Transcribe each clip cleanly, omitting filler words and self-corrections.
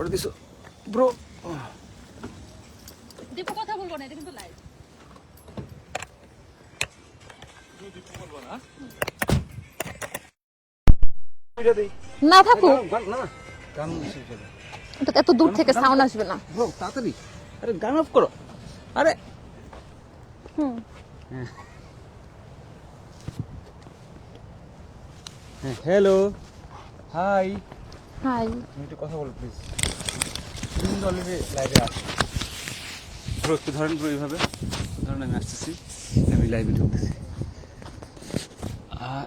করে দিছো ব্রো। দীপু কথা বলবো না, এটা কিন্তু লাইভ। না থাকুক, এত দূর থেকে সাউন্ড আসবে না। ব্রো তাড়াতাড়ি, আরে গান অফ করো। আরে হ্যালো, হাই। হাই। তুমি একটু কথা বলো প্লিজ। তুমি কিন্তু অলরেডি লাইভে আসো। ব্রো একটু ধরেন, ব্রো এইভাবে ধরেন, আমি আসতেছি, আমি লাইভে ঢুকতেছি।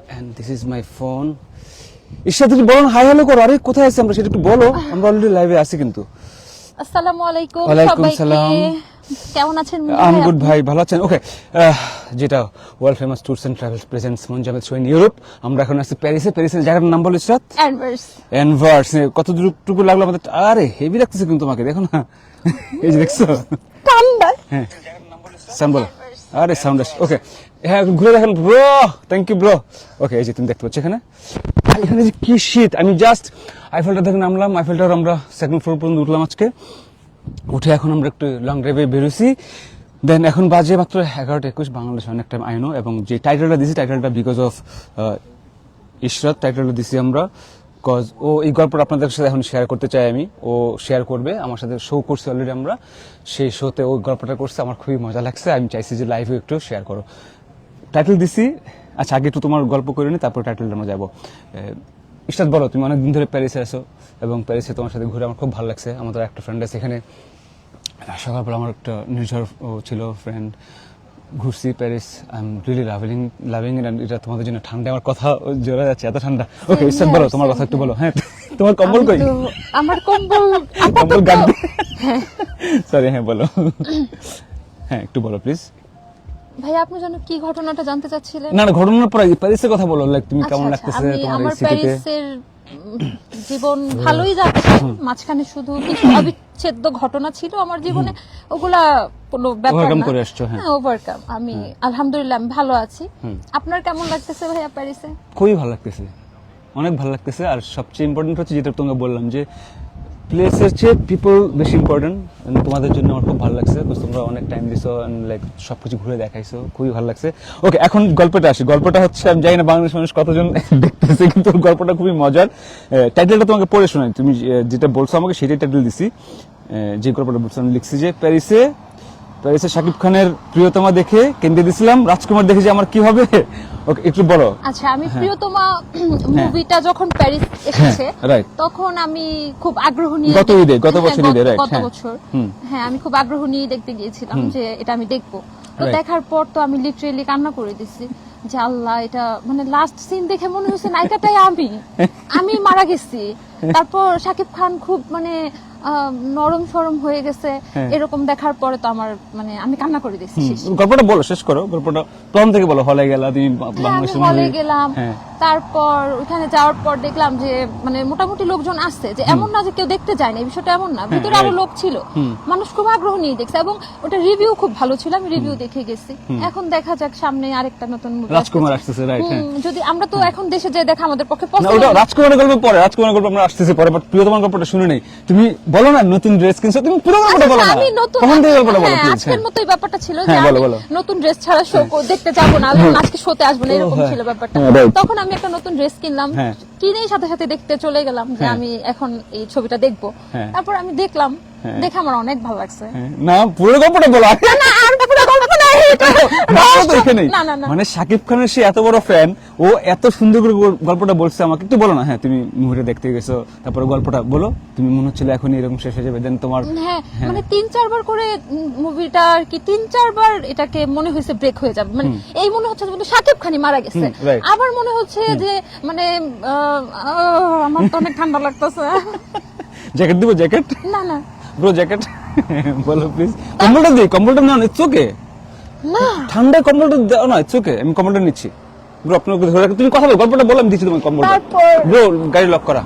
And this is my phone. Ishad বলো না, হাই হ্যালো করো। আরে কোথায় আছি আমরা সেটা একটু বলো, আমরা অলরেডি লাইভে আছি কিন্তু। আসসালামু আলাইকুম ওয়ালাইকুম সবাইকে। সালাম। কেমন আছেন? আই এম গুড ভাই, ভালো আছেন? ওকে, যেটা world famous tours and travels presents মঞ্জামেদ শো ইন ইউরোপ। আমরা এখন আছি প্যারিসে। প্যারিসের জায়গাটার নাম বলো ঈশাদ। অ্যানভার্স। অ্যানভার্স। কত দূরটুকু লাগলো আমাদের? আরে হেভি লাগতেছে কিন্তু তোমাকে, দেখো না, এই যে দেখছো ঠান্ডা। হ্যাঁ, সাউন্ড বলো। আরে সাউন্ড আসে। ওকে, হ্যাঁ ঘুরে দেখেন bro. Thank you bro. Okay, এই যে তুমি দেখতে পাচ্ছ এখানে, এখানে যে কি শীত। আমি জাস্ট আইফেলটা দেখে নামলাম, আইফেলটার আমরা সেকেন্ড ফ্লোর পর্যন্ত উঠলাম আজকে। উঠে এখন আমরা একটু লং ড্রাইভে বেরোছি। দেন এখন বাজে মাত্র 11:21 বাংলাদেশ অনেক টাইম আইনো। এবং যে টাইটেলটা দিছি, টাইটেলটা বিকজ অফ ইশরাত টাইটেলটা দিছি আমরা, কজ ও এই গল্পটা আপনাদের সাথে এখন শেয়ার করতে চাই আমি। ও শেয়ার করবে, আমার সাথে শো করছে অলরেডি আমরা, সেই শোতে ওই গল্পটা করছে, আমার খুবই মজা লাগছে। আমি চাইছি যে লাইভে একটু শেয়ার করো। টাইটেল দিছি। আচ্ছা, আগে একটু তোমার গল্প করে নি, তারপর টাইটেলটা আমরা যাবো। ইশরাত বলো, তুমি অনেকদিন ধরে প্যারিসে আছো এবং প্যারিসে তোমার সাথে ঘুরে আমার খুব ভালো লাগছে। আমাদের একটা ফ্রেন্ড আছে এখানে, সকালবেলা আমার একটা নির্ঝর ছিল ফ্রেন্ড, ঘুরছি Paris. I am really loving ইট। এটা তোমাদের জন্য ঠান্ডা, আমার কথা জোরে যাচ্ছে, এত ঠান্ডা। ওকে ইশরাত বলো, তোমার কথা একটু বলো। হ্যাঁ, তোমার কম্বল কই? আমার কম্বল কম্বল গান। সরি, হ্যাঁ বলো। হ্যাঁ একটু বলো প্লিজ। ভাই, আপনি যেন কি ঘটনাটা জানতে চাচ্ছিলেন? না না, ঘটনার পরে প্যারিসের কথা বলো। লাইক তুমি আচ্ছা, কেমন আচ্ছা, লাগতেছে আমি তোমার এই আমার সিটিতে? প্যারিসের জীবন ভালোই যাচ্ছে। মাঝখানে শুধু কিছু অবিচ্ছেদ্য ঘটনা ছিল আমার জীবনে, ওগুলা কোনো ব্যাপার ওভারকাম না। করে আসছো? হ্যাঁ, ওভারকাম। আমি আলহামদুলিল্লাহ আমি ভালো আছি। আপনার কেমন লাগতেছে ভাইয়া প্যারিসে? খুবই ভালো লাগতেছে, অনেক ভালো লাগতেছে। আর সবচেয়ে ইম্পর্টেন্ট হচ্ছে যেটা তোমাকে বললাম, যে প্লেসের চেয়ে পিপল বেশি ইম্পর্টেন্ট। তোমাদের জন্য আমার খুব ভালো লাগছে, তোমরা অনেক টাইম দিছো, লাইক সবকিছু ঘুরে দেখাইছো, খুবই ভালো লাগছে। ওকে, এখন গল্পটা আসি। গল্পটা হচ্ছে, আমি জানি না বাংলাদেশ মানুষ কতজন দেখতেছে, কিন্তু গল্পটা খুবই মজার। টাইটেলটা তোমাকে পড়ে শোনাই, তুমি যেটা বলছো আমাকে সেটাই টাইটেল দিছি। যে গল্পটা বলছো আমি লিখছি যে প্যারিসে শাকিব খানের প্রিয়তমা দেখে কেন্দ্রে দিছিলাম, রাজকুমার দেখে যে আমার কি হবে। ওকে, একটু বলো। আচ্ছা, আমি প্রিয়তমা মুভিটা যখন প্যারিস এসেছে তখন আমি খুব আগ্রহ নিয়ে, গত বছর ঈদে, রাইট? গত বছর, হ্যাঁ, আমি খুব আগ্রহ নিয়ে দেখতে গিয়েছিলাম যে এটা আমি দেখবো। তো দেখার পর তো আমি লিটারেলি কান্না করে দিছি যে আল্লাহ, এটা মানে লাস্ট সিন দেখে মনে হচ্ছে নায়িকাটাই আমি মারা গেছি। তারপর শাকিব খান খুব মানে নরম সরম হয়ে গেছে, এরকম দেখার পরে তো আমার মানে আমি কান্না করে দিয়েছি। গল্পটা বলো, শেষ করো গল্পটা, প্রথম থেকে বলো। হলে গেলা তুমি, বাংলাদেশে হলে গেলাম, তারপর ওখানে যাওয়ার পর দেখলাম যে মানে মোটামুটি লোকজন আসছে, যে এমন না যে কেউ দেখতে যায় না, এই বিষয়টা এমন না, ভিতরে আরো লোক ছিল, মানুষ খুব আগ্রহ নিয়ে দেখছে এবং ওটা রিভিউ খুব ভালো ছিল, আমি রিভিউ দেখে গেছি। এখন দেখা যাক সামনে আরেকটা নতুন মুভি রাজকুমার আসতেছে, রাইট? যদি আমরা তো এখন দেশে যে দেখা আমাদের পক্ষে পসিবল। ওটা রাজকুমারের গল্প পরে, রাজকুমারের গল্প আমরা আসতেছি পরে, বাট প্রিয়তমার গল্পটা শুনে নেই। তুমি বলো না, নতুন ড্রেস কিনছো, তুমি পুরো গল্পটা বলো না, আমি নতুন কখন থেকে গল্পটা বলো প্লিজ। আজকের মতোই ব্যাপারটা ছিল যে বলো, আমি বলো। নতুন ড্রেস ছাড়া শো দেখতে যাব না, আজকে শোতে আসবো না, এরকম ছিল ব্যাপারটা। তখন আমি একটা নতুন ড্রেস কিনলাম, কিনেই সাথে সাথে দেখতে চলে গেলাম যে আমি এখন এই ছবিটা দেখবো। তারপর আমি দেখলাম, দেখে আমার অনেক ভালো লাগছে। না, পুরো গল্পটা বলো। না, আর পুরো গল্প না, মানে শাকিব খানের সে এত বড় ফ্যান, ও এত সুন্দর করে গল্পটা বলছে আমাকে, একটু বলো না। হ্যাঁ, তুমি মুভিটা দেখতে গেছো, তারপরে গল্পটা বলো। তুমি মনে হচ্ছিল এখন এরকম শেষ হয়ে যাবে, দেন তোমার হ্যাঁ মানে 3-4 বার করে মুভিটা আর কি, 3-4 বার এটাকে মনে হয়েছে ব্রেক হয়ে যাবে, মানে এই মনে হচ্ছে যে শাকিব খানই মারা গেছে, আবার মনে হচ্ছে যে মানে আমার তো অনেক ঠান্ডা লাগতেছে। জ্যাকেট দিব? জ্যাকেট না না ব্রো, জ্যাকেট বলো প্লিজ। কম্বলটা দিই? কম্বলটা না, ইটস ওকে। না, ঠান্ডায় কম্বলটা দাও না, ইটস ওকে, আমি কম্বলটা নিচ্ছি। ব্রো আপনাকে ধরে রাখো, তুমি কথা বলো, গল্পটা বলো, আমি দিচ্ছি তোমাকে কম্বলটা। ব্রো গাড়ি লক করা।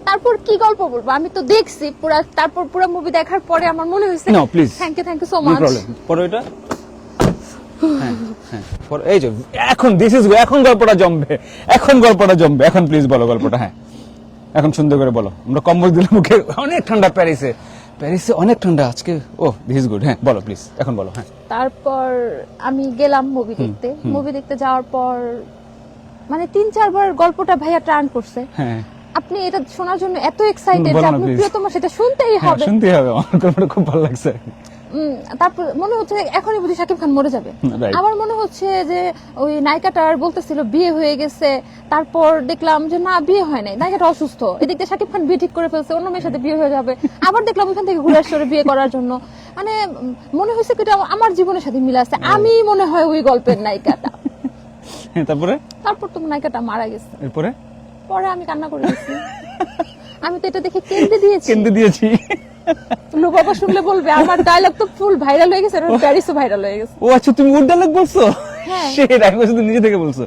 তারপর কি গল্প বলবো, আমি তো দেখছি পুরো, তারপর পুরো মুভি দেখার পরে আমার মনে হয়েছে no please, thank you so much. পরে এটা এই যে এখন দিস ইজ, এখন গল্পটা জমবে, এখন প্লিজ বলো গল্পটা। হ্যাঁ এখন সুন্দর করে বলো, আমরা কম্বল দিলাম মুখে, অনেক ঠান্ডা প্যারিসে, প্যারিসে অনেক ঠান্ডা আজকে। ও দিস ইজ গুড, হ্যাঁ বলো প্লিজ, এখন বলো। হ্যাঁ তারপর আমি গেলাম মুভি দেখতে। মুভি দেখতে যাওয়ার পর মানে 3-4 বার গল্পটা ভাইয়া টার্ন করছে। হ্যাঁ আপনি এটা শোনার জন্য এত এক্সাইটেড বলো যে না, আপনি please. প্রিয়তমা সেটা শুনতেই হ্যাঁ, হবে। শুনতেই হবে, আমার গল্পটা খুব ভালো লাগছে। তারপর মনে হচ্ছে এখনই বুঝি শাকিব খান মরে যাবে। Right. আমার মনে হচ্ছে যে ওই নায়িকাটার বলতেছিল বিয়ে হয়ে গেছে, তারপর দেখলাম যে না বিয়ে হয় নাই, নায়িকাটা অসুস্থ, এদিক দিয়ে শাকিব খান বিয়ে ঠিক করে ফেলছে, অন্য মেয়ের সাথে বিয়ে হয়ে যাবে। আবার দেখলাম ওইখান থেকে ঘুরে আসছে ওরে বিয়ে করার জন্য। মানে মনে হয়েছে কি এটা আমার জীবনের সাথে মিল আছে, আমি মনে হয় ওই গল্পের নায়িকাটা। হ্যাঁ তারপরে তারপর তো নায়িকাটা মারা গেছে। এরপরে পরে আমি কান্না করে দিয়েছি। আমি তো এটা দেখে কেঁদে দিয়েছি। কেন্দ্রে দিয়েছি। লো বাবা শুনলে বলবে আমার ডায়লগ তো ফুল ভাইরাল হয়ে গেছে, আর ওর প্যারিসও ভাইরাল হয়ে গেছে। ও আচ্ছা, তুমি ওর ডায়লগ বলছো? হ্যাঁ। সেটা আমি বলছি তুমি নিজে থেকে বলছো।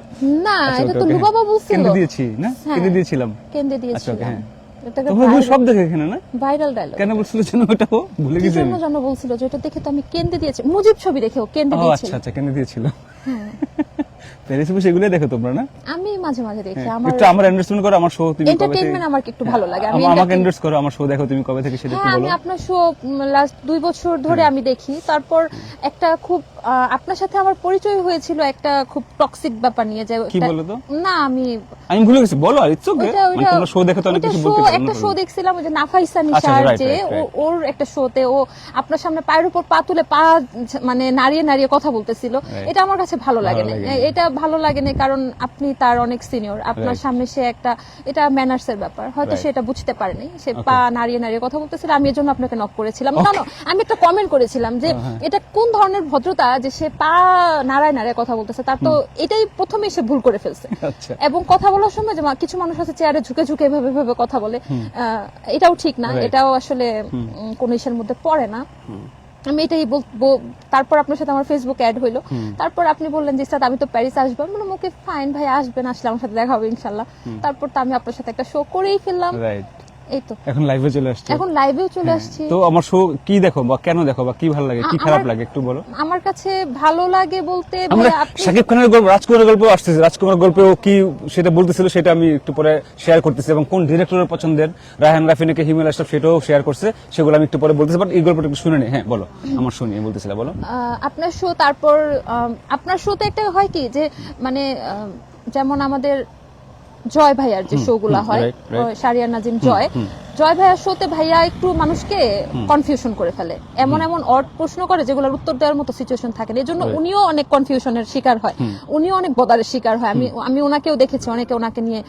না আচ্ছা, এটা okay, তো okay, লু বাবা বলছিল। কেন্দ্রে দিয়েছি না, হ্যাঁ। কেন্দ্রে দিয়েছিলাম। কেঁদে আচ্ছা, দিয়েছিলাম। okay, হ্যাঁ। এটাকে তোমরা ওগুলো সব দেখে এখানে না? Viral dialogue. কেন বলছিল যেন ওটা ও ভুলে কি গেছে? জন্য যেন বলছিল যে এটা দেখে তো আমি কেঁদে দিয়েছি, মুজিব ছবি দেখেও কেঁদে ও দিয়েছি। আচ্ছা আচ্ছা, কেন দিয়েছিল? হ্যাঁ। প্যারিসে বসে এগুলো দেখো তোমরা না? আমি মাঝে মাঝে দেখি। হ্যাঁ, আমার একটু আমার এন্ডারস্ট্যান্ড করো, আমার শো তুমি কবে থেকে? এন্টারটেইনমেন্ট আমার একটু ভালো লাগে। আমি আমাকে এন্ডারস করো, আমার শো দেখো তুমি কবে থেকে সেটা একটু হ্যাঁ, বলো। আমি আপনার শো লাস্ট 2 বছর ধরে আমি দেখি। তারপর একটা খুব আপনার সাথে আমার পরিচয় হয়েছিল একটা খুব টক্সিক ব্যাপার নিয়ে, যে কি বলো তো? না আমি ভুলে গেছি, বলো। আর ইটস ওকে, ওইটা- তোমরা শো দেখো তো অনেক ওইটা কিছু show, বলতে পারো। একটা শো দেখছিলাম ওই যে নাফাইসা আচ্ছা, নিশার, right, যে right, right. ওর একটা শোতে ও আপনার সামনে পায়ের উপর পা তুলে পা মানে নাড়িয়ে নাড়িয়ে কথা বলতেছিল। Right. এটা আমার কাছে ভালো লাগে না। লাগেনি। এটা ভালো লাগে না কারণ আপনি তার অনেক সিনিয়র, আপনার Right. সামনে সে একটা, এটা ম্যানার্স এর ব্যাপার, হয়তো Right. সে এটা বুঝতে পারেনি, সে Okay. পা নাড়িয়ে নাড়িয়ে কথা বলতেছিল, আমি এর জন্য আপনাকে নক করেছিলাম। কেন আমি একটা কমেন্ট করেছিলাম যে এটা কোন ধরনের ভদ্রতা যে সে পা নাড়ায় নাড়ায় কথা বলতেছে, তার তো এটাই প্রথমে সে ভুল করে ফেলছে। আচ্ছা। এবং কথা বলার সময় যে কিছু মানুষ আছে চেয়ারে ঝুঁকে ঝুঁকে এভাবে এভাবে কথা বলে, এটাও ঠিক না, Right. এটাও আসলে কোন ইসের মধ্যে পড়ে না। আমি এটাই বলবো। তারপর আপনার সাথে আমার ফেসবুক অ্যাড হইলো, তারপর আপনি বললেন যে স্যার আমি তো প্যারিস আসবো। আমি বললাম ওকে ফাইন ভাই, আসবেন, আসলে আমার সাথে দেখা হবে ইনশাল্লাহ। তারপর তো আমি আপনার সাথে একটা শো করেই ফেললাম। রাইট, এই তো এখন লাইভে চলে আসছে। এখন লাইভেও চলে আসছি। তো আমার শো কি দেখো বা কেন দেখো বা কি ভালো লাগে কি খারাপ লাগে একটু বলো। আমার কাছে ভালো লাগে বলতে আমরা ভাই আপনি শাকিব খানের গল্প, রাজকুমারের গল্প আসতেছে, রাজকুমার গল্পে ও কি সেটা বলতেছিল, সেটা আমি একটু পরে শেয়ার করতেছি, এবং কোন ডিরেক্টরের পছন্দের, রায়হান রাফিনাকে হিমেল আশরাফ, সেটাও শেয়ার করছে, সেগুলো আমি একটু পরে বলতেছি। বাট এই গল্পটা একটু শুনে নি। হ্যাঁ বলো, আমার শুনি বলতেছিল, বলো। আপনার শো, তারপর আপনার শোতে একটা হয় কি যে মানে যেমন আমাদের জয় ভাইয়ার যে শো গুলা হয়, right, right. শারিয়া নাজিম জয় ভাইয়ার শোতে ভাইয়া একটু মানুষকে কনফিউশন করে ফেলে, এমন এমন অড প্রশ্ন করে যেগুলোর উত্তর দেওয়ার মতো সিচুয়েশন থাকে না, এই জন্য Right. উনিও অনেক কনফিউশনের শিকার হয়, উনিও অনেক বদারের শিকার হয়। আমি ওনাকেও দেখেছি, অনেকে ওনাকে নিয়ে,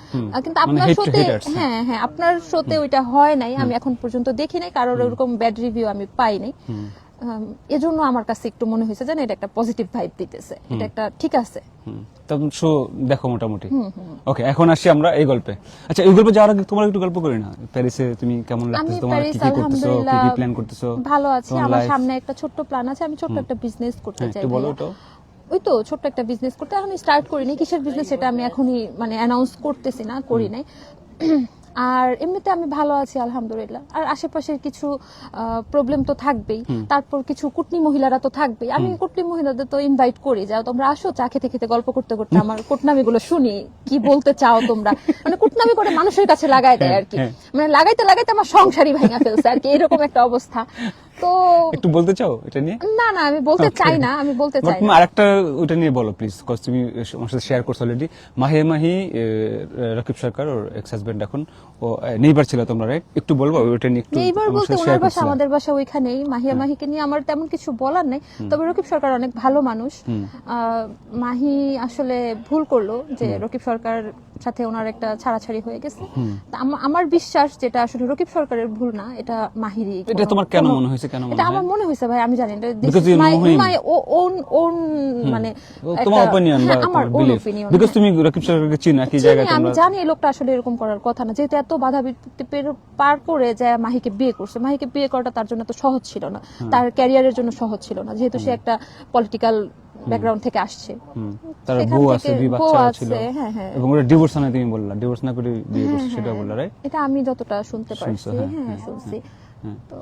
কিন্তু আপনার hate to শোতে haters, হ্যাঁ হ্যাঁ আপনার শোতে ওইটা হয় নাই, আমি এখন পর্যন্ত দেখি নাই, কারোর এরকম ব্যাড রিভিউ আমি পাই নাই। এজন্য আমার কাছে একটু মনে হয়েছে যে না, এটা একটা পজিটিভ ভাইব দিতেছে, এটা একটা ঠিক আছে। তখন শো দেখো মোটামুটি। ওকে, এখন আসি আমরা এই গল্পে। আচ্ছা, এই গল্পে যাওয়ার আগে তোমার একটু গল্প করি না, প্যারিসে তুমি কেমন আমি লাগতেছে, তোমার প্যারিস কি কি করতেছো, কি কি প্ল্যান করতেছো? ভালো আছি, তোমার আমার life? সামনে একটা ছোট্ট প্ল্যান আছে, আমি ছোট্ট একটা বিজনেস করতে হ্যাঁ, চাই একটু বলো ভাইয়া। তো। ওই তো ছোট্ট একটা বিজনেস করতে, এখন স্টার্ট করিনি, কিসের বিজনেস সেটা আমি এখনই মানে অ্যানাউন্স করতেছি না, করি নাই। আর এমনিতে আমি ভালো আছি আলহামদুলিল্লাহ। আর আশেপাশের কিছু প্রবলেম তো থাকবেই, তারপর কিছু কুটনি মহিলারা তো থাকবেই। আমি কুটনি মহিলাদের তো ইনভাইট করি, যাও তোমরা আসো, চা খেতে খেতে গল্প করতে করতে আমার কুটনামি গুলো শুনি, কি বলতে চাও তোমরা, মানে কুটনামি করে মানুষের কাছে লাগাই দেয় আর কি, মানে লাগাইতে লাগাইতে আমার সংসারই ভেঙে ফেলছে আর কি, এরকম একটা অবস্থা। তো একটু বলতে চাও এটা নিয়ে? না না, আমি বলতে চাই না, আমি বলতে চাই তুমি না। আরেকটা ওটা নিয়ে বলো প্লিজ, কজ তুমি আমার সাথে শেয়ার করছো অলরেডি। মাহি রকিব সরকার ওর এক্স হাজবেন্ড, এখন ও নেইবার ছিল তোমরা, রাইট? একটু বলবো ওটা নিয়ে একটু? এইবার আমার বলতে সাথে ওনার share বাসা করছিলা। আমাদের বাসা ওইখানেই, মাহিকে নিয়ে আমার তেমন কিছু বলার নেই, তবে রকিব সরকার অনেক ভালো মানুষ। মাহি আসলে ভুল করলো যে রকিব সরকার সাথে ওনার একটা ছাড়াছাড়ি হয়ে গেছে। তা আমার বিশ্বাস যেটা আসলে রকিব সরকারের ভুল না, এটা মাহিরই। এটা তোমার কেন মনে হয়েছে? কেন মনে এটা হয়? আমার মনে হয়েছে ভাই, আমি জানি না, Because you know him. My own মানে তোমার অপিনিয়ন বা আমার তোমার ওন বিলিফ, অপিনিয়ন। বিকজ তুমি রকিব সরকারকে চিনো, কি জায়গায় আমি তোমরা? জানি এই লোকটা আসলে এরকম করার কথা না, যেহেতু এত বাধা বিপত্তি পার করে যায় মাহিকে বিয়ে করছে। মাহিকে বিয়ে করাটা তার জন্য তো সহজ ছিল না, তার ক্যারিয়ারের জন্য সহজ ছিল না, যেহেতু সে একটা পলিটিক্যাল ব্যাকগ্রাউন্ড থেকে আসছে। তার সেখান বউ থেকে আছে, দুই বউ বাচ্চা আছে, ছিল, হ্যাঁ হ্যাঁ। এবং ওটা ডিভোর্স না, তুমি বললা ডিভোর্স না করে বিয়ে করছে, সেটা বললা, রাইট? এটা আমি যতটা শুনতে পারছি, শুনছো, হ্যাঁ, হ্যাঁ হ্যাঁ, শুনছি। হ্যাঁ। তো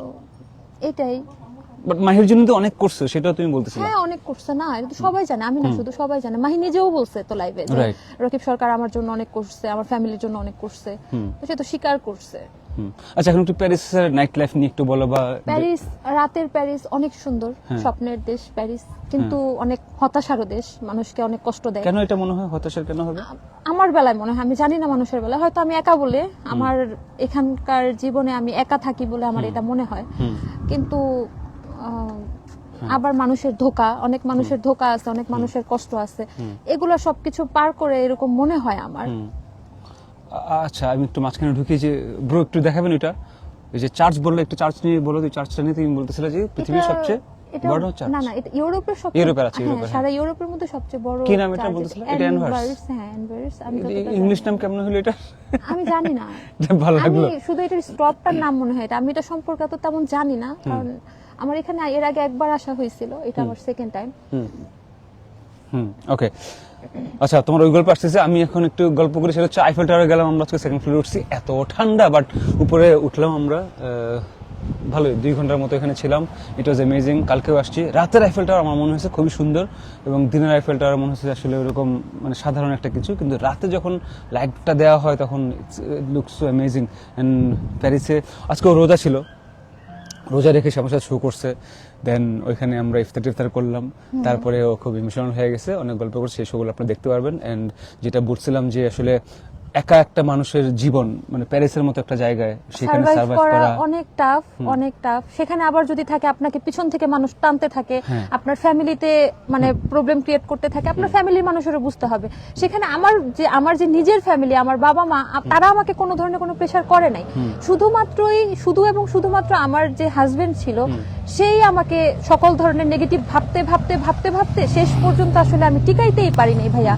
এটাই বাট মাহির জন্য তো অনেক করছে, সেটা তুমি বলতেছিলে। হ্যাঁ অনেক করছে না, এটা তো সবাই জানে, আমি না শুধু, সবাই জানে। মাহি নিজেও বলছে তো লাইভে যে Right. রকিব সরকার আমার জন্য অনেক করছে, আমার ফ্যামিলির জন্য অনেক করছে, তো সে তো স্বীকার করছে। আচ্ছা, এখন একটু প্যারিসের নাইট লাইফ নিয়ে একটু বলো। বা প্যারিস, রাতের প্যারিস অনেক সুন্দর, স্বপ্নের দেশ প্যারিস, কিন্তু অনেক হতাশারও দেশ, মানুষকে অনেক কষ্ট দেয়। কেন এটা মনে হয় হতাশার কেন হবে? আমার বেলায় মনে হয়, আমি জানি না মানুষের বেলায়, হয়তো আমি একা বলে, আমার এখানকার জীবনে আমি একা থাকি বলে আমার এটা মনে হয়, কিন্তু আবার মানুষের ধোঁকা, অনেক মানুষের ধোঁকা আছে, অনেক মানুষের কষ্ট আছে, এগুলো সবকিছু পার করে এরকম মনে হয় আমার। আচ্ছা, আমি একটু মাঝখানে ঢুকি যে ব্রো একটু দেখাবেন এটা, এই যে চার্চ বললে, একটু চার্চ নিয়ে বলো। তুই চার্চটা নিয়ে তুমি বলতেছিলে যে পৃথিবীর সবচেয়ে বড় চার্চ। না না, এটা ইউরোপের সবচেয়ে, ইউরোপের আছে, হ্যাঁ, ইউরোপের, সারা ইউরোপের মধ্যে সবচেয়ে বড়। কি নাম এটা চার্চ বলতেছিলে? এটা। এটা অ্যানভার্স। হ্যাঁ অ্যানভার্স, আমি যতটা ইংলিশ নাম কেমন হলো এটা? আমি জানি না, এটা ভালো আমি লাগলো। শুধু এটার স্টপটার নাম মনে হয় এটা, আমি এটা সম্পর্কে তো তেমন জানি না, কারণ আমার এখানে এর আগে একবার আসা হয়েছিল, এটা আমার সেকেন্ড টাইম। ওকে, আচ্ছা, তোমার ওই গল্প আসতেছে। আমি এখন একটু গল্প করি, সেটা হচ্ছে আইফেল টাওয়ারে গেলাম আমরা, আজকে সেকেন্ড ফ্লোরে উঠছি, এত ঠান্ডা, বাট উপরে উঠলাম আমরা, ভালোই 2 ঘন্টার মতো এখানে ছিলাম। ইট ওয়াজ অ্যামেজিং। কালকেও আসছি। রাতের আইফেল টাওয়ার আমার মনে হয়েছে খুবই সুন্দর, এবং দিনের আইফেল টাওয়ার মনে হচ্ছে আসলে ওরকম মানে সাধারণ একটা কিছু, কিন্তু রাতে যখন লাইটটা দেওয়া হয় তখন লুকস সো অ্যামেজিং। অ্যান্ড প্যারিসে আজকেও রোজা ছিল, রোজা রেখে সে আমার সাথে শো করছে, দেন ওইখানে আমরা ইফতার করলাম, তারপরে ও খুব ইমোশনাল হয়ে গেছে, অনেক গল্প করছে, সেই শোগুলো আপনারা দেখতে পারবেন। এন্ড যেটা বলছিলাম যে আসলে একা একটা মানুষের জীবন, মানে প্যারিসের মতো একটা জায়গায়, সেখানে সার্ভাইভ করা অনেক টাফ, অনেক টাফ। সেখানে আবার যদি থাকে আপনাকে পিছন থেকে মানুষ টানতে থাকে, আপনার ফ্যামিলিতে মানে প্রবলেম ক্রিয়েট করতে থাকে, আপনার ফ্যামিলির মানুষেরও বুঝতে হবে। সেখানে আমার যে নিজের ফ্যামিলি, আমার বাবা মা, তারা আমাকে কোনো ধরনের কোনো প্রেশার করে নাই, শুধুমাত্র আমার যে হাজবেন্ড ছিল, সেই আমাকে সকল ধরনের নেগেটিভ ভাবতে শেষ পর্যন্ত আসলে আমি টিকাইতেই পারি নাই ভাইয়া।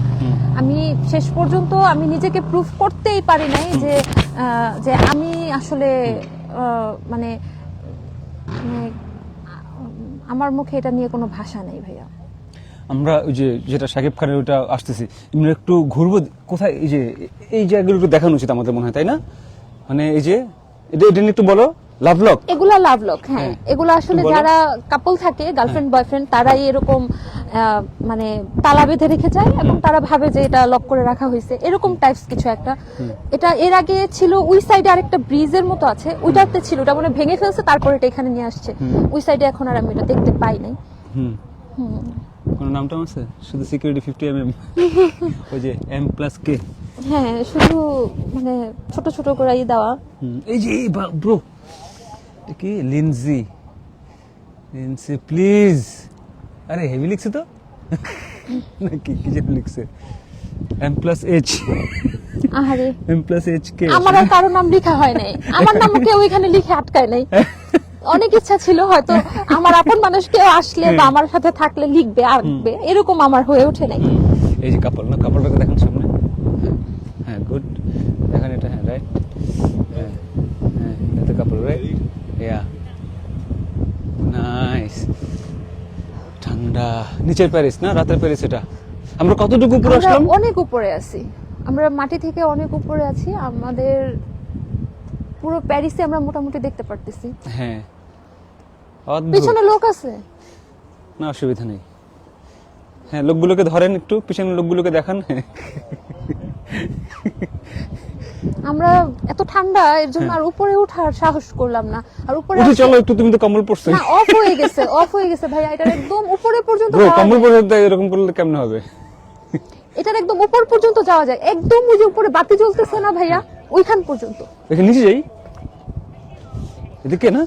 আমি শেষ পর্যন্ত আমি নিজেকে প্রুফ করতেই পারি নাই যে আমি আসলে মানে আমার মুখে এটা নিয়ে কোনো ভাষা নেই ভাইয়া। আমরা ওই যে যেটা শাকিব খানের ওটা আসতেছি, আমরা একটু ঘুরবো কোথায়, এই জায়গাগুলো একটু দেখানো উচিত আমাদের মনে হয়, তাই না? মানে এই যে এটা নিয়ে একটু বলো। লাভলক, এগুলা লাভলক, হ্যাঁ, এগুলো আসলে যারা কাপল থাকে, গার্লফ্রেন্ড বয়ফ্রেন্ড, তারাই এরকম মানে তালা বেঁধে রেখে যায়, এবং তারা ভাবে যে এটা লক করে রাখা হয়েছে, এরকম টাইপস কিছু একটা। এটা এর আগে ছিল ওই সাইডে আরেকটা ব্রিজের মতো আছে, ওইটাতে ছিল, ওটা মানে ভেঙে ফেলছে, তারপর এটা এখানে নিয়ে আসছে। ওই সাইডে এখন আর আমি এটা দেখতে পাই নাই। কোন নামটা আছে? শুধু সিকিউরিটি 50 ওই যে M+K, হ্যাঁ, শুধু মানে ছোট ছোট করে দেওয়া। এই যে ব্রো, কি লিনজি প্লিজ, আরে হেভি লিখছে তো নাকি কি যেন লিখছে, M+H, আহারে M+HK। আমার আর কারো নাম লেখা হয় নাই, আমার নাম কেউ ওইখানে লিখে আটকায় নাই। অনেক ইচ্ছা ছিল হয়তো আমার আপন মানুষ কেউ আসলে বা আমার সাথে থাকলে লিখবে আঁকবে, এরকম আমার হয়ে ওঠে নাই। এই যে কাপড়টাকে দেখেন সামনে, হ্যাঁ গুড, দেখেন এটা, হ্যাঁ রাইট, হ্যাঁ এটা কাপড়, রাইট, ইয়া নাইস। ঠান্ডা, নিচের প্যারিস না, রাতের প্যারিস। এটা আমরা কতটুকু উপরে আসলাম? অনেক উপরে আছি আমরা, মাটি থেকে অনেক উপরে আছি। আমাদের পুরো প্যারিসে আমরা মোটামুটি দেখতে পারতেছি। হ্যাঁ, পিছনে লোক আছে না, অসুবিধা নেই। হ্যাঁ, লোকগুলোকে ধরেন একটু, পিছনে লোকগুলোকে দেখান। আমরা এত ঠান্ডা, এর জন্য আর উপরে ওঠার সাহস করলাম না। আর উপরে চলো একটু, তুমি তো কম্বল পরছো না, অফ হয়ে গেছে ভাইয়া, এটা একদম উপরে পর্যন্ত কম্বল পরে এরকম করলে কেমন হবে? এটার একদম উপর পর্যন্ত যাওয়া যায়, একদম ওই যে উপরে বাতি জ্বলতেছে না ভাইয়া, ওইখান পর্যন্ত। এখানে নিচে যাই, এদিকে না,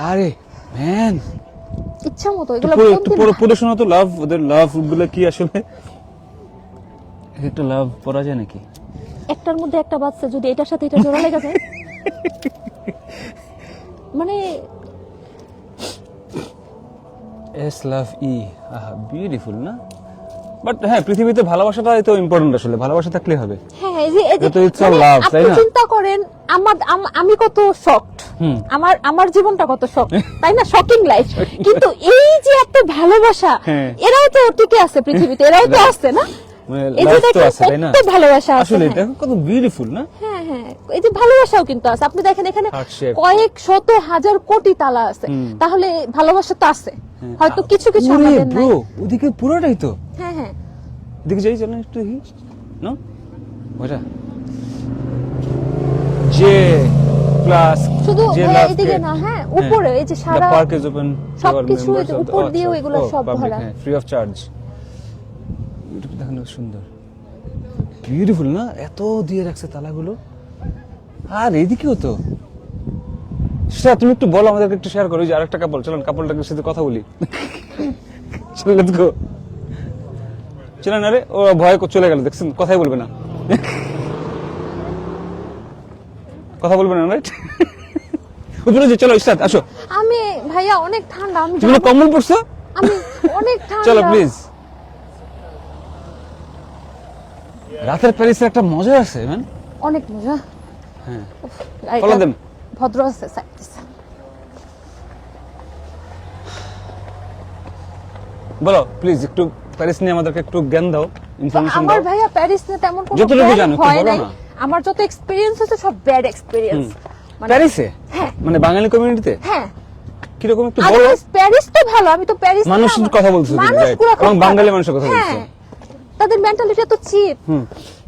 আরে ম্যান, ইচ্ছা মতো এগুলো পড়ে শোনা তো। লাভ, ওদের লাভ গুলো কি আসলে একটা লাভ পড়া যায় নাকি? একটার মধ্যে একটা বাচ্চা, যদি এটার সাথে এটা জোড়া লেগে যায়, মানে এস লাভ ই, আহা বিউটিফুল না? বাট হ্যাঁ, পৃথিবীতে ভালোবাসাটা তো ইম্পর্টেন্ট, আসলে ভালোবাসা থাকলে হবে। হ্যাঁ, এই যে মানে love, তাই আপনি না? চিন্তা করেন আমি কত শকড, আমার জীবনটা কত শক, তাই না? Shocking life. কিন্তু এই যে এত ভালোবাসা, এরাও তো টিকে আছে পৃথিবীতে, এরাও তো আছে না? মানে এই যে লাভ তো আছে, তাই না? কত ভালোবাসা আছে, আসলে দেখো কত বিউটিফুল না? হ্যাঁ হ্যাঁ, এই যে ভালোবাসাও কিন্তু আছে, আপনি দেখেন এখানে Heart shape. কয়েক শত হাজার কোটি তালা আছে, তাহলে ভালোবাসা তো আছে, হয়তো কিছু কিছু আমাদের নাই। ব্রো ওদিকে পুরোটাই তো, হ্যাঁ হ্যাঁ, এদিকে যাই চলেন একটু দেখি, নো ওটা যে প্লাস শুধু যে ভাইয়া এদিকে না, হ্যাঁ উপরে এই যে সারা পার্ক ইজ ওপেন সবকিছু এই যে উপর দিয়েও এগুলো সব ভরা। Free of charge. এটা দেখেন কত সুন্দর, বিউটিফুল না, এত দিয়ে রাখছে তালাগুলো। আর এদিকেও তো, সেটা তুমি একটু বলো আমাদেরকে, একটু শেয়ার করো। ওই যে আরেকটা কাপল, চলেন কাপলটাকে সাথে কথা বলি। চলেন লেটস গো, চলেন। আরে ও ভয় করে চলে গেল, দেখছেন, কথাই বলবে না। কথা বলবে না, রাইট? উপরে যে, চলো ইশরাত আসো। আমি ভাইয়া অনেক ঠান্ডা, আমি তুমি যাবো। কম্বল পরছো? আমি অনেক ঠান্ডা। চলো প্লিজ। রাতের প্যারিসের একটা মজা আছে ম্যান। অনেক মজা। হ্যাঁ, উফ, গাড়িটা follow them. ভদ্র আছে সাইড দিছে। বলো প্লিজ, একটু প্যারিস নিয়ে আমাদেরকে একটু জ্ঞান দাও, ইনফরমেশন আমার দাও। ভাইয়া প্যারিস নিয়ে তেমন কোনো যতটুকু জ্ঞান জানো একটু হয় বলো নাই। না। আমার যত এক্সপেরিয়েন্স হচ্ছে সব ব্যাড এক্সপেরিয়েন্স। প্যারিসে? হ্যাঁ। মানে বাঙালি কমিউনিটিতে হ্যাঁ, কিরকম একটু বলো। আদারওয়াইজ প্যারিস তো ভালো, আমি তো প্যারিস নিয়ে মানুষের আমার- কথা বলছো তুমি, মানুষগুলো right? এবং খুব বাঙালি ভালো। মানুষের কথা হ্যাঁ, বলছো। তাদের মেন্টালিটি তো চিপ।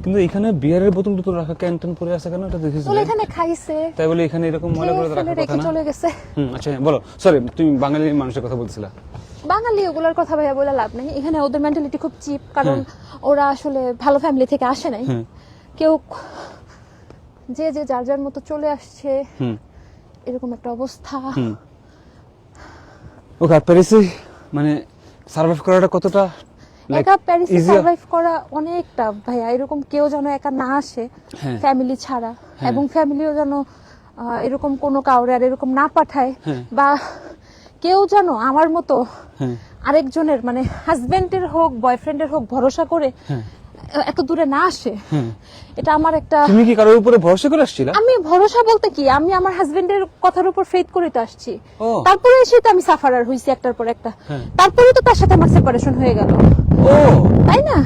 কিন্তু এখানে বিয়ারের বোতল তো রাখা ক্যান্টিন পরে আছে কেন, এটা দেখিস? বলে এখানে খাইছে, তাই বলে এখানে এরকম ময়লা করে খেয়ে রাখার ফেলে কথা রেখে না। চলে গেছে। আচ্ছা বলো, সরি, তুমি বাঙালি মানুষের কথা বলছিলা। বাঙালি ওগুলোর কথা ভাইয়া বলে লাভ নেই, এখানে ওদের মেন্টালিটি খুব চিপ, কারণ ওরা আসলে ভালো ফ্যামিলি থেকে আসে নাই। কেউ যে যে যার যার মতো চলে আসছে, এরকম একটা অবস্থা। ওকে, আর প্যারিসে মানে সার্ভাইভ করাটা কতটা like একা প্যারিসে easy? সার্ভাইভ করা অনেকটা ভাইয়া, এরকম কেউ যেন একা না আসে হ্যাঁ। ফ্যামিলি ছাড়া, এবং ফ্যামিলিও যেন এরকম কোনো কাউরে আর এরকম না পাঠায়, বা কেউ যেন আমার মতো আরেকজনের মানে হাজবেন্ডের হোক বয়ফ্রেন্ডের হোক ভরসা করে এত দূরে না আসে। এটা আমার একটা, তুমি কি কারোর উপরে ভরসা করে আসছিলা? আমি ভরসা বলতে কি, আমি আমার হাজবেন্ডের কথার উপর ফেথ করে তো আসছি, ও। তারপরে এসে তো আমি সাফারার হইছি একটার পর একটা, তারপরে তো তার সাথে আমার সেপারেশন হয়ে গেল, ও তাই না?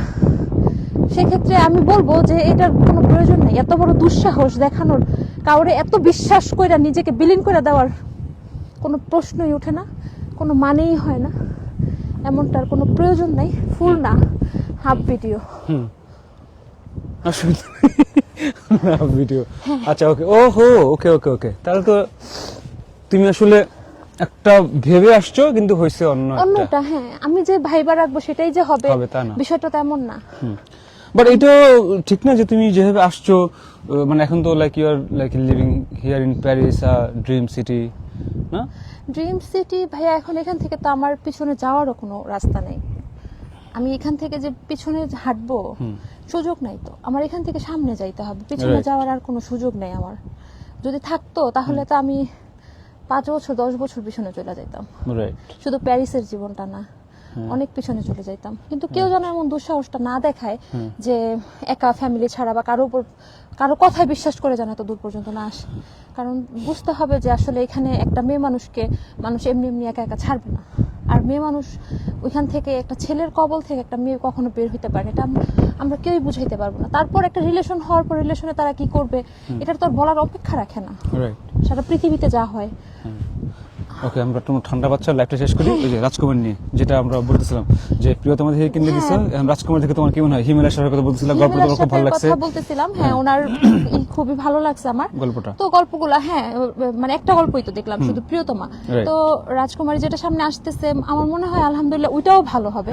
সেক্ষেত্রে আমি বলবো যে এটার কোনো প্রয়োজন নেই, এত বড় দুঃসাহস দেখানোর, কাউরে এত বিশ্বাস করে নিজেকে বিলীন করে দেওয়ার কোনো প্রশ্নই ওঠে না, কোনো মানেই হয় না, এমনটার কোনো প্রয়োজন নেই। ফুল না, হাফ ভিডিও। ভিডিও, আচ্ছা ওকে, ও হো, ওকে ওকে ওকে, তাহলে তো তুমি আসলে একটা ভেবে আসছো কিন্তু হয়েছে অন্য একটা। অন্যটা, হ্যাঁ, আমি যে ভাইবা রাখবো সেটাই যে হবে হবে তা না। বিষয়টা তেমন না। বাট এটা ঠিক না যে তুমি যেভাবে আসছো, মানে এখন তো like you are like living here in Paris, dream city না? ড্রিম সিটি ভাইয়া, এখন এখান থেকে তো আমার পিছনে যাওয়ারও কোনো রাস্তা নেই, আমি এখান থেকে যে পিছনে হাঁটবো সুযোগ নাই তো, আমার এখান থেকে সামনে যাইতে হবে, পিছনে Right. যাওয়ার আর কোনো সুযোগ নেই আমার। যদি থাকতো তাহলে তো আমি 5 বছর 10 বছর পিছনে চলে যাইতাম, রাইট। শুধু প্যারিসের জীবনটা না, অনেক পিছনে চলে যাইতাম। কিন্তু কেউ যেন এমন দুঃসাহসটা না দেখায় যে একা ফ্যামিলি ছাড়া বা কারো উপর কারো কথায় বিশ্বাস করে যেন এত দূর পর্যন্ত না আসে, কারণ বুঝতে হবে যে আসলে এখানে একটা মেয়ে মানুষকে মানুষ এমনি এমনি একা একা ছাড়বে না, আর মেয়ে মানুষ ওইখান থেকে একটা ছেলের কবল থেকে একটা মেয়ে কখনো বের হইতে পারে না, এটা আমরা কেউই বুঝাইতে পারবো না। তারপর একটা রিলেশন হওয়ার পর রিলেশনে তারা কি করবে এটা তো আর বলার অপেক্ষা রাখে না, রাইট। সারা পৃথিবীতে যা হয়। ওকে, আমরা একটু ঠান্ডা বাচ্চা লাইফটা শেষ করি। ওই যে রাজকুমার নিয়ে যেটা আমরা বলতেছিলাম, যে প্রিয়তমা থেকে কিনে দিছো, রাজকুমার থেকে তোমার কেমন হয়? হিমালয় শহরের কথা বলতেছিলাম, গল্পটা তোমার খুব ভালো লাগছে। কথা বলতেছিলাম, হ্যাঁ, ওনার খুবই ভালো লাগছে আমার গল্পটা। তো গল্পগুলা, হ্যাঁ, মানে একটা গল্পই তো দেখলাম শুধু প্রিয়তমা, Right. তো রাজকুমারী যেটা সামনে আসতেছে আমার মনে হয় আলহামদুলিল্লাহ ওইটাও ভালো হবে।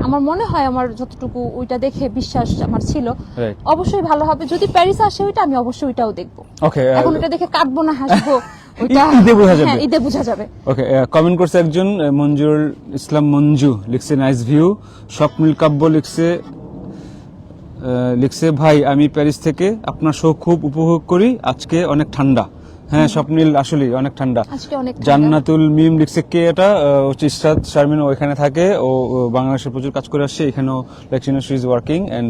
আমার মনে হয়, আমার যতটুকু ওইটা দেখে বিশ্বাস আমার ছিল, Right. অবশ্যই ভালো হবে। যদি প্যারিস আসে ওইটা, আমি অবশ্যই ওইটাও দেখবো। ওকে, এখন ওইটা দেখে কাঁদবো না হাসবো, ওইটা ঈদে বোঝা যাবে। হ্যাঁ, ঈদে বোঝা যাবে। ওকে, কমেন্ট করছে একজন মঞ্জুরুল ইসলাম মঞ্জু, লিখছে নাইস ভিউ। স্বপ্নীল কাব্য লিখছে ভাই আমি প্যারিস থেকে আপনার শো খুব উপভোগ করি, আজকে অনেক ঠান্ডা। হ্যাঁ স্বপ্নীল, আসলে অনেক ঠান্ডা। আজকে অনেক ঠান্ডা। জান্নাতুল মিম লিখছে কে এটা, হচ্ছে ইশরাত শারমিন, ওইখানে থাকে, ও বাংলাদেশে প্রচুর কাজ করে আসছে, এখানেও like she is working. And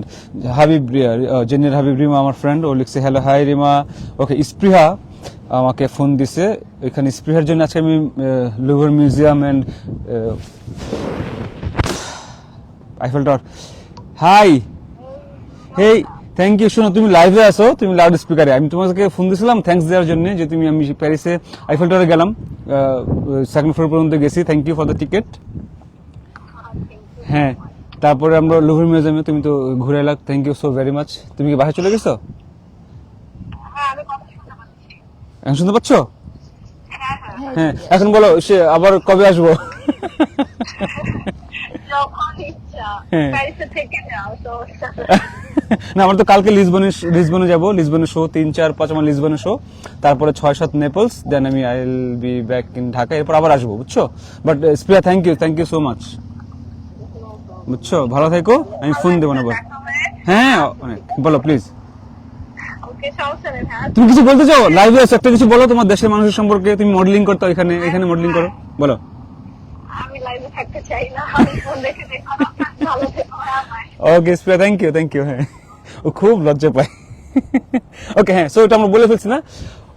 Habib জেনির হাবিব রিমা আমার ফ্রেন্ড, ও লিখছে হ্যালো হাই রিমা। ওকে, স্পৃহা আমাকে ফোন দিছে, ওইখানে স্পৃহার জন্য আজকে আমি Louvre museum and Eiffel tower. Hi, hey thank you. শোনো, তুমি লাইভে আছো, তুমি লাউড স্পিকারে, আমি তোমাকে ফোন দিয়েছিলাম থ্যাঙ্কস দেওয়ার জন্য যে তুমি, আমি প্যারিসে আইফেল টাওয়ারে গেলাম, সেকেন্ড ফ্লোর পর্যন্ত গেছি। Thank you for the ticket. হ্যাঁ, তারপরে আমরা লুভর মিউজিয়ামে, তুমি তো ঘুরে এলাম। Thank you so very much. তুমি কি বাসায় চলে গেছো? এখন শুনতে পাচ্ছ? হ্যাঁ, এখন বলো সে আবার কবে আসবো? হ্যাঁ। না, আমার তো কালকে লিসবনে যাব, লিসবনের শো 3, 4, 5 আমার লিসবনের শো, তারপরে 6, 7 নেপলস, দেন আমি I will be back in Dhaka, এরপর আবার আসবো, বুঝছো? বাট স্প্রিয়া, থ্যাংক ইউ সো মাচ, বুঝছো? ভালো থেকো, আমি ফোন দেবো না বল। হ্যাঁ, অনেক বলো প্লিজ। তুমি কিছু বলতে চাও? লাইভে আছো, একটা কিছু বলো তোমার দেশের মানুষের সম্পর্কে। তুমি মডেলিং করতে, এখানে মডেলিং করো, বলো। আমি লাইভে থাকতে চাই না, আমি ফোন দেখে দেখো, ভালো থেকো, ওকে স্প্রিয়া, থ্যাংক ইউ। হ্যাঁ, ও খুব লজ্জা পায়। ওকে, হ্যাঁ, সো এটা আমরা বলে ফেলছি না?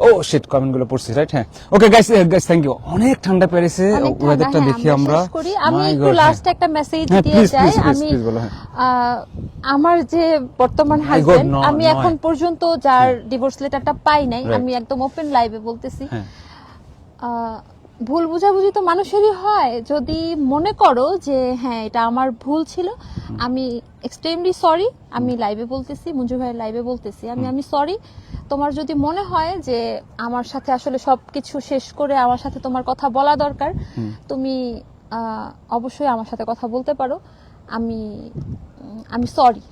ও শিট, কমেন্ট গুলো পড়ছি, রাইট? হ্যাঁ, ওকে গাইস, থ্যাংক ইউ। অনেক ঠান্ডা প্যারিসে, অনেক ঠান্ডা, ওয়েদারটা হ্যাঁ, দেখি আমরা। শেষ করি। আমি My একটু God, লাস্ট হ্যাঁ। একটা মেসেজ হ্যাঁ, দিয়ে please, যাই। please, আমি please বলো, হ্যাঁ। আমার যে বর্তমান God, হাজবেন্ড, no, আমি no, এখন পর্যন্ত যার ডিভোর্স লেটারটা পাই নাই, Right. আমি একদম ওপেন লাইভে বলতেছি। হ্যাঁ। ভুল বুঝাবুঝি তো মানুষেরই হয়। যদি মনে করো যে হ্যাঁ এটা আমার ভুল ছিল, আমি এক্সট্রিমলি সরি। আমি লাইভে বলতেছি, মঞ্জু ভাইয়ের লাইভে বলতেছি, আমি সরি। তোমার যদি মনে হয় যে আমার সাথে আসলে সবকিছু শেষ করে আমার সাথে তোমার কথা বলা দরকার, তুমি অবশ্যই আমার সাথে কথা বলতে পারো। আমি সরি।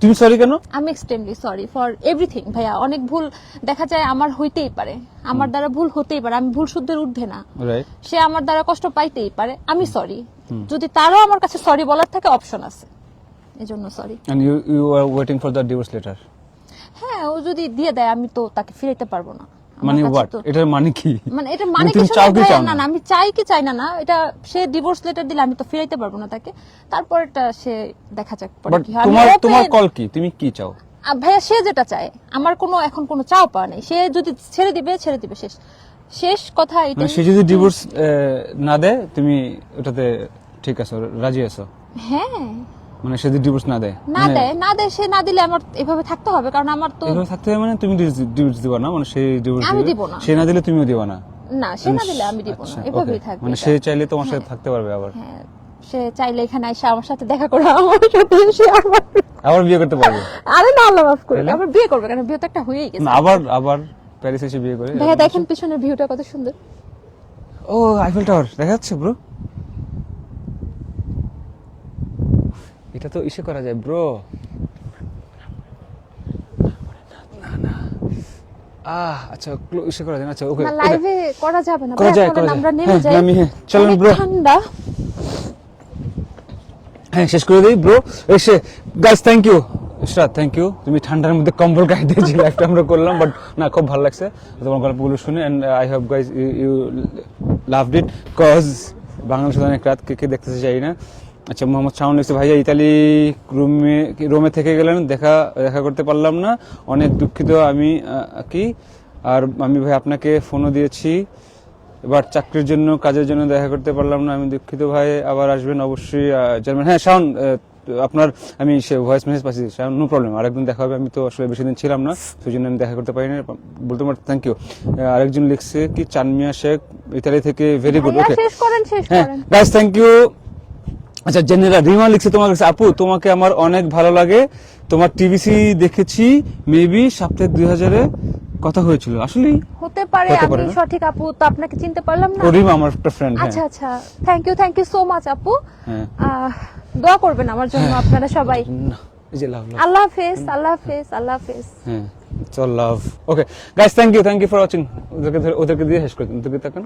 তুমি সরি কেন? আমি এক্সট্রিমলি সরি ফর এভরিথিং ভাইয়া। অনেক ভুল দেখা যায় আমার হইতেই পারে, আমার দ্বারা ভুল হতেই পারে, আমি ভুল শুদ্ধের ঊর্ধ্বে না। রাইট। সে আমার দ্বারা কষ্ট পাইতেই পারে, আমি সরি। যদি তারও আমার কাছে সরি বলার থাকে, অপশন আছে, এজন্য sorry. And you are waiting for the divorce letter. হ্যাঁ, ও যদি দিয়ে দেয়, আমি তো তাকে ফিরাইতে পারবো না। আমার মানে কাছে হোয়াট? তো- এটার মানে কি? মানে এটা মানে তুমি কিছু চাও না কি ভাইয়া, চাও না না? না, আমি চাই কি চাই না, এটা সে ডিভোর্স লেটার দিলে আমি তো ফিরাইতে পারবো না তাকে। তারপর এটা সে দেখা যাক পরে বাট কি হয়। আমি তোমার open- কল কি? তুমি কি চাও? ভাইয়া সে যেটা চায়, আমার এখন কোনো চাও পাওয়া নেই। সে যদি ছেড়ে দিবে, শেষ কথা মানে এটাই। সে যদি ডিভোর্স না দেয়, তুমি ওটাতে ঠিক আছো, রাজি আছো? হ্যাঁ, মানে সে যদি ডিভোর্স না দেয়, না দেয়, সে না দিলে আমার এভাবে থাকতে হবে, কারণ আমার তো এভাবে থাকতে হবে। মানে তুমি ডিভোর্স দিবা না? মানে সে ডিভোর্স আমি দিবে, দিব না। সে না দিলে তুমিও দিবা না? না, সে না দিলে আমি দিব না, আচ্ছা, এভাবেই okay. থাকবে। মানে এটা। সে চাইলে তোমার সাথে থাকতে পারবে আবার? হ্যাঁ, সে চাইলে এখানে এসে আমার সাথে দেখা করে আমার সাথে এসে আবার বিয়ে করতে পারবে? আরে না, আল্লাহ মাফ করে, তাহলে? আবার বিয়ে করবে কেন? বিয়ে তো একটা হয়েই গেছে। না, আবার প্যারিস এসে বিয়ে করে? ভাইয়া দেখেন পিছনের ভিউটা কত সুন্দর। ও, আইফেল টাওয়ার দেখা যাচ্ছে ব্রো। এটা তো ইসে করা যায় ব্রো। আচ্ছা, ইসে করা যায় না। আচ্ছা, ওকে, না, লাইভে করা যাবে না করা ভাইয়া, যায়, এখন করা যায়। আমরা নেমে হ্যাঁ, যাই। নামি, হ্যাঁ, চলেন অনেক ব্রো। ঠান্ডা। হ্যাঁ, শেষ করে দিই ব্রো। এসে guys, thank you Ishrat, thank you. তুমি ঠান্ডার মধ্যে কম্বল গায়ে দিয়ে যে লাইভটা আমরা করলাম, বাট না, খুব ভালো লাগছে তোমার গল্পগুলো শুনে। And I hope guys you loved it, cause বাংলাদেশে অনেক রাত কে দেখতেছে চাই না। আচ্ছা, মোহাম্মদ শাওন লিখছে, ভাইয়া ইতালি রোমে থেকে গেলেন, দেখা করতে পারলাম না, অনেক দুঃখিত। আমি আমি ভাই আপনাকে ফোনও দিয়েছি, এবার চাকরির জন্য, কাজের জন্য দেখা করতে পারলাম না, আমি দুঃখিত ভাই। আবার আসবেন অবশ্যই জার্মান। হ্যাঁ শাওন, আপনার আমি ভয়েস মেসেজ পাচ্ছি, শাওন, নো প্রবলেম, আরেকদিন দেখা হবে। আমি তো আসলে বেশি দিন ছিলাম না, সেই জন্য আমি দেখা করতে পারিনি, বলতে পারি। Thank you. আরেকজন লিখছে কি, চানমিয়া শেখ ইতালি থেকে, ভেরি গুড। ভাইয়া ওকে, শেষ করেন। হ্যাঁ গাইস, থ্যাংক ইউ। আচ্ছা, জেনেরা রিমা লিখছে তোমার কাছে, আপু তোমাকে আমার অনেক ভালো লাগে, তোমার টিভিসি দেখেছি, মেবি সপ্তাহে 2000-এ কথা হয়েছিল। আসলে হতে পারে, হতে পারে আমি না? সঠিক আপু তো আপনাকে চিনতে পারলাম না। ও রিমা আমার একটা ফ্রেন্ড। আচ্ছা আচ্ছা, থ্যাংক ইউ সো মাচ আপু। হ্যাঁ। দোয়া করবেন আমার জন্য আপনারা সবাই। না, এই যে লাভ। আল্লাহ হাফেজ, আল্লাহ হাফেজ, আল্লাহ হাফেজ। হ্যাঁ, it's all love. Okay guys, thank you for watching. ওদেরকে দিয়ে শেষ করে দিন, ওদেরকে তাকান।